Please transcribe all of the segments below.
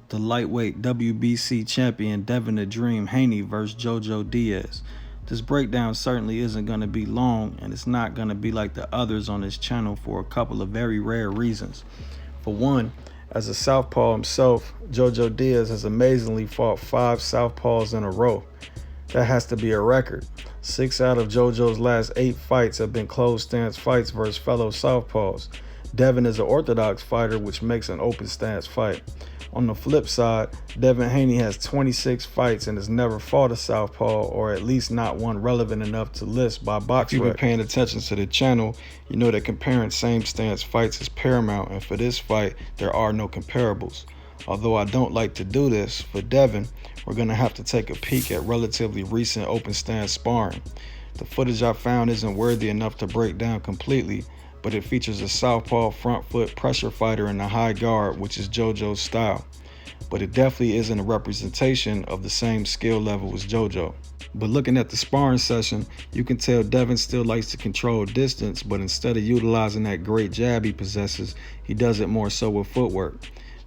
the lightweight WBC champion Devin the Dream Haney versus JoJo Diaz. This breakdown certainly isn't going to be long, and it's not going to be like the others on this channel for a couple of very rare reasons. For one, as a southpaw himself, JoJo Diaz has amazingly fought 5 southpaws in a row. That has to be a record. 6 out of JoJo's last 8 fights have been closed stance fights versus fellow southpaws. Devin is an orthodox fighter, which makes an open stance fight. On the flip side, Devin Haney has 26 fights and has never fought a southpaw, or at least not one relevant enough to list by box. If you've been paying attention to the channel, you know that comparing same stance fights is paramount, and for this fight, there are no comparables. Although I don't like to do this, for Devin, we're going to have to take a peek at relatively recent open stance sparring. The footage I found isn't worthy enough to break down completely, but it features a southpaw front foot pressure fighter in the high guard, which is JoJo's style. But it definitely isn't a representation of the same skill level as JoJo. But looking at the sparring session, you can tell Devin still likes to control distance, but instead of utilizing that great jab he possesses, he does it more so with footwork.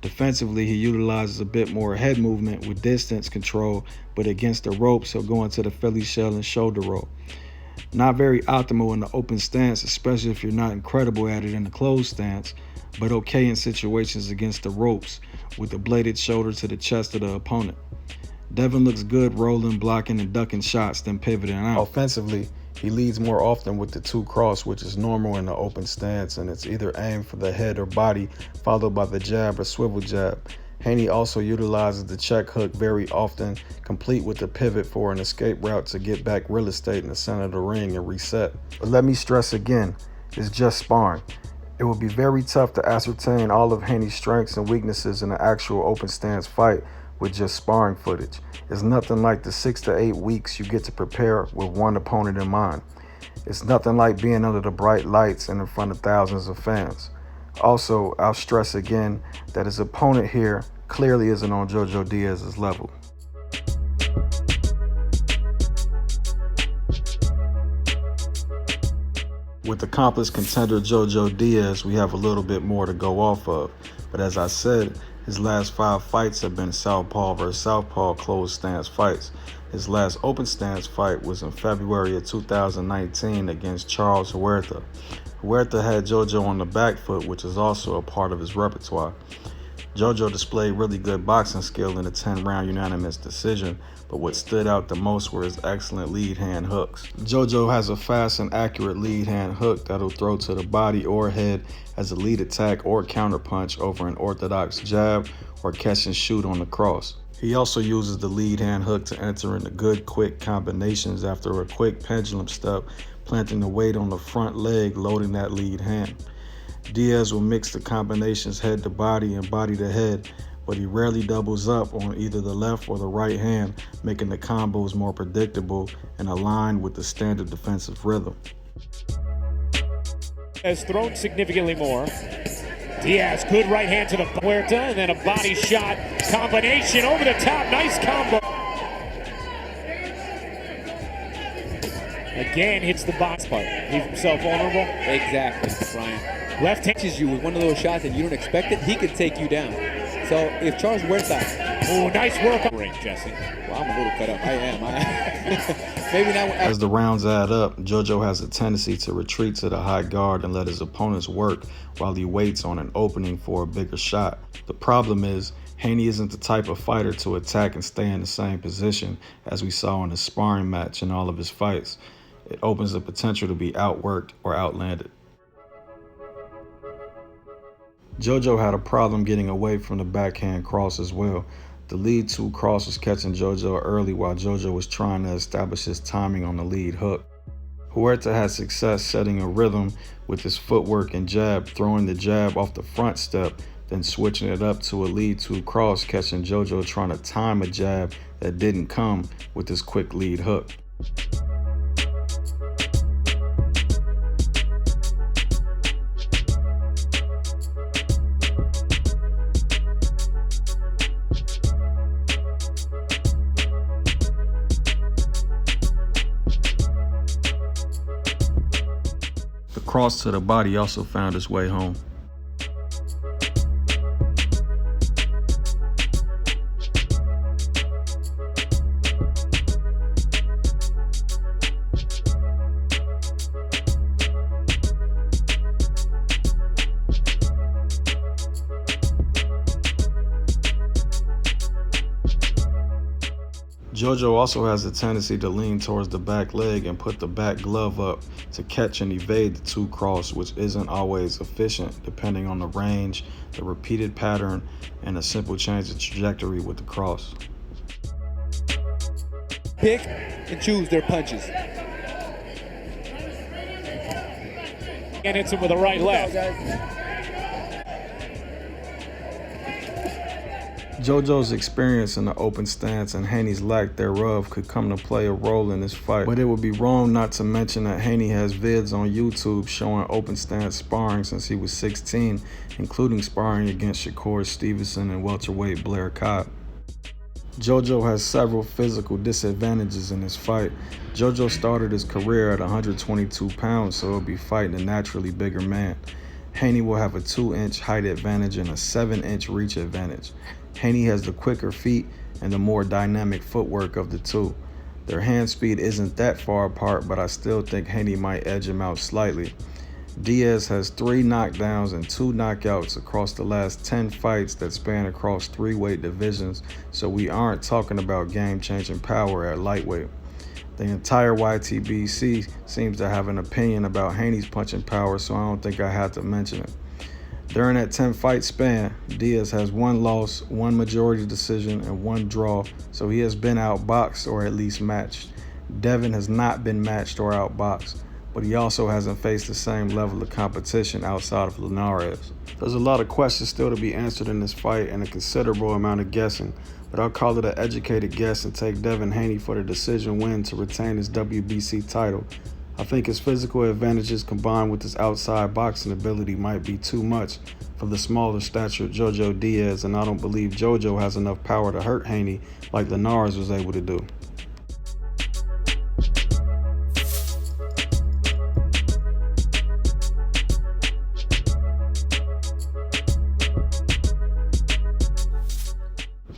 Defensively, he utilizes a bit more head movement with distance control, but against the ropes, he'll go into the Philly shell and shoulder roll. Not very optimal in the open stance, especially if you're not incredible at it in the closed stance, but okay in situations against the ropes with the bladed shoulder to the chest of the opponent. Devin looks good rolling, blocking, and ducking shots than pivoting out. Offensively, he leads more often with the 2 cross, which is normal in the open stance, and it's either aimed for the head or body, followed by the jab or swivel jab. Haney also utilizes the check hook very often, complete with the pivot for an escape route to get back real estate in the center of the ring and reset. But let me stress again, it's just sparring. It would be very tough to ascertain all of Haney's strengths and weaknesses in an actual open stance fight with just sparring footage. It's nothing like the 6 to 8 weeks you get to prepare with one opponent in mind. It's nothing like being under the bright lights and in front of thousands of fans. Also, I'll stress again that his opponent here clearly isn't on JoJo Diaz's level. With accomplished contender JoJo Diaz, we have a little bit more to go off of. But as I said, his last 5 fights have been southpaw versus southpaw closed stance fights. His last open stance fight was in February of 2019 against Charles Huerta. Huerta had JoJo on the back foot, which is also a part of his repertoire. JoJo displayed really good boxing skill in a 10-round unanimous decision, but what stood out the most were his excellent lead hand hooks. JoJo has a fast and accurate lead hand hook that'll throw to the body or head as a lead attack or counter punch over an orthodox jab or catch and shoot on the cross. He also uses the lead hand hook to enter into good quick combinations after a quick pendulum step, planting the weight on the front leg, loading that lead hand. Diaz will mix the combinations head to body and body to head, but he rarely doubles up on either the left or the right hand, making the combos more predictable and aligned with the standard defensive rhythm. Has thrown significantly more. Diaz, good right hand to the Huerta, and then a body shot combination over the top. Nice combo. Again, hits the box part. Leaves himself vulnerable. Exactly, Brian. Left hand. Catches you with one of those shots and you don't expect it, he could take you down. So if Charles Huerta... Oh, nice work. Ring, Jesse. Well, I'm a little cut up. I am. Maybe not. As the rounds add up, JoJo has a tendency to retreat to the high guard and let his opponents work while he waits on an opening for a bigger shot. The problem is, Haney isn't the type of fighter to attack and stay in the same position as we saw in his sparring match in all of his fights. It opens the potential to be outworked or outlanded. JoJo had a problem getting away from the backhand cross as well. The lead 2 cross was catching JoJo early while JoJo was trying to establish his timing on the lead hook. Huerta had success setting a rhythm with his footwork and jab, throwing the jab off the front step, then switching it up to a lead 2 cross, catching JoJo trying to time a jab that didn't come with his quick lead hook. The cross to the body also found its way home. JoJo also has a tendency to lean towards the back leg and put the back glove up to catch and evade the two cross, which isn't always efficient depending on the range, the repeated pattern, and a simple change of trajectory with the cross. Pick and choose their punches. And hits him with a right left. JoJo's experience in the open stance and Haney's lack thereof could come to play a role in this fight, but it would be wrong not to mention that Haney has vids on YouTube showing open stance sparring since he was 16, including sparring against Shakur Stevenson and welterweight Blair Cobb. JoJo has several physical disadvantages in this fight. JoJo started his career at 122 pounds, so he'll be fighting a naturally bigger man. Haney will have a 2-inch height advantage and a 7-inch reach advantage. Haney has the quicker feet and the more dynamic footwork of the two. Their hand speed isn't that far apart, but I still think Haney might edge him out slightly. Diaz has 3 knockdowns and 2 knockouts across the last 10 fights that span across 3 weight divisions, so we aren't talking about game-changing power at lightweight. The entire YTBC seems to have an opinion about Haney's punching power, so I don't think I had to mention it. During that 10-fight span, Diaz has 1 loss, 1 majority decision, and 1 draw, so he has been outboxed or at least matched. Devin has not been matched or outboxed, but he also hasn't faced the same level of competition outside of Linares. There's a lot of questions still to be answered in this fight and a considerable amount of guessing, but I'll call it an educated guess and take Devin Haney for the decision win to retain his WBC title. I think his physical advantages combined with his outside boxing ability might be too much for the smaller statured JoJo Diaz, and I don't believe JoJo has enough power to hurt Haney like Linares was able to do.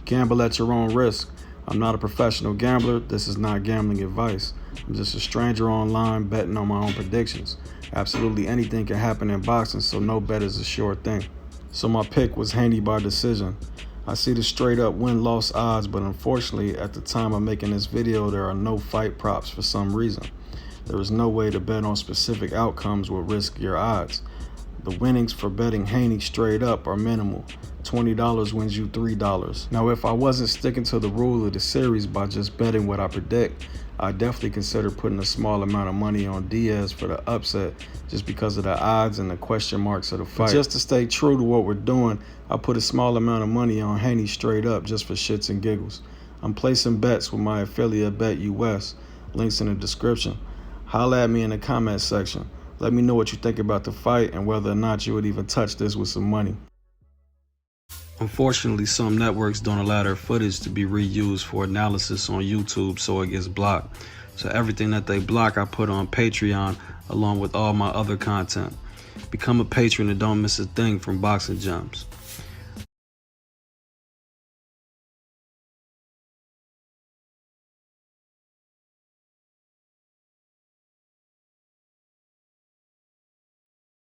Gamble at your own risk. I'm not a professional gambler. This is not gambling advice. I'm just a stranger online betting on my own predictions. Absolutely anything can happen in boxing, so no bet is a sure thing. So my pick was Haney by decision. I see the straight up win-loss odds, but unfortunately at the time of making this video there are no fight props for some reason. There is no way to bet on specific outcomes with riskier odds. The winnings for betting Haney straight up are minimal. $20 wins you $3. Now, if I wasn't sticking to the rule of the series by just betting what I predict, I'd definitely consider putting a small amount of money on Diaz for the upset just because of the odds and the question marks of the fight. But just to stay true to what we're doing, I put a small amount of money on Haney straight up just for shits and giggles. I'm placing bets with my affiliate Bet US. Links in the description. Holla at me in the comment section. Let me know what you think about the fight and whether or not you would even touch this with some money. Unfortunately, some networks don't allow their footage to be reused for analysis on YouTube, so it gets blocked. So everything that they block, I put on Patreon along with all my other content. Become a patron and don't miss a thing from Boxing Gems.